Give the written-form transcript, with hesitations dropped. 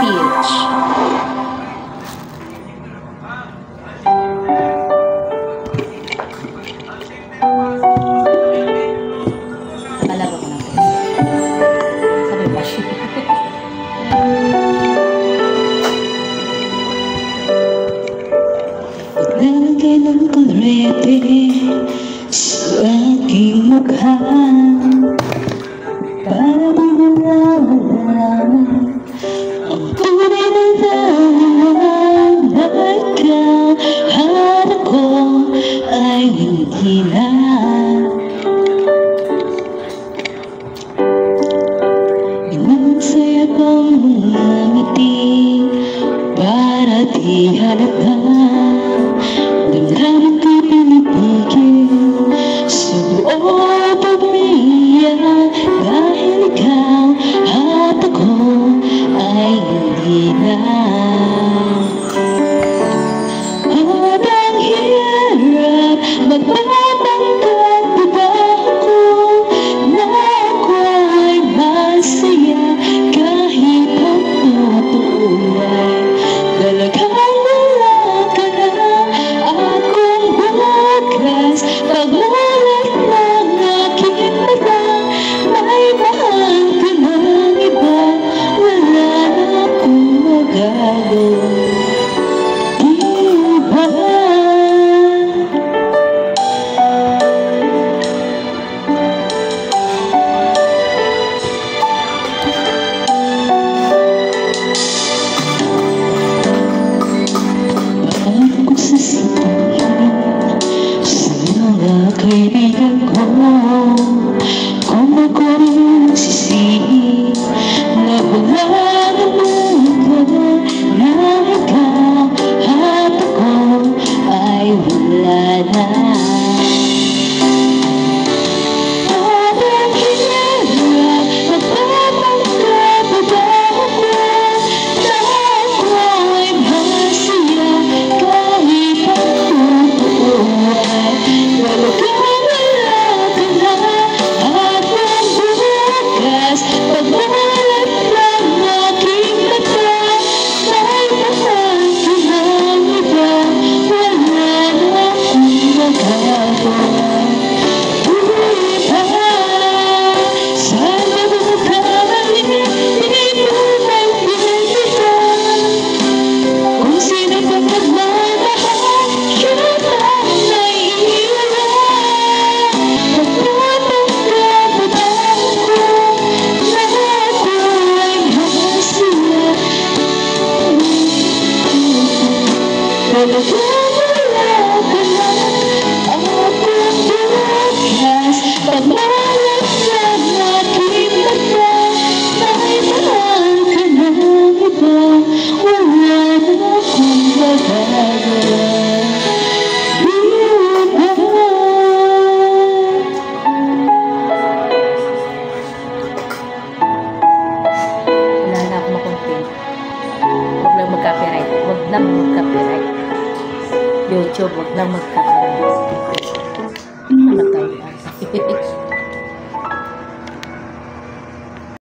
PH. Malaro ko ng pesa. Sabi ba siya? Naglagay ng kolorete sa aking mukha para malaman ang tunay na lahat na ikaw at ako ay hindi na. Inansaya kang mga ngiti para di halata. Damdamin ko pinipigil sa buong pag-iyak dahil ikaw at ako ay hindi na. At ang hirap magpapanggap, diba ako na ako ay masaya kahit ang totoo ay talagang wala ka na. At kung bukas pagulat ng aking mata, may mahal ka ng iba, wala na akong magagawa. Kaibigan ko, kung ako rin nagsisihi na wala naman ka na ikaw at ako ay wala na. At ang hirap magpapanggap, diba ako na ako ay masaya kahit ang totoo ay talaga. Huwag nang mag-copyright. YouTube, huwag nang mag-copyright.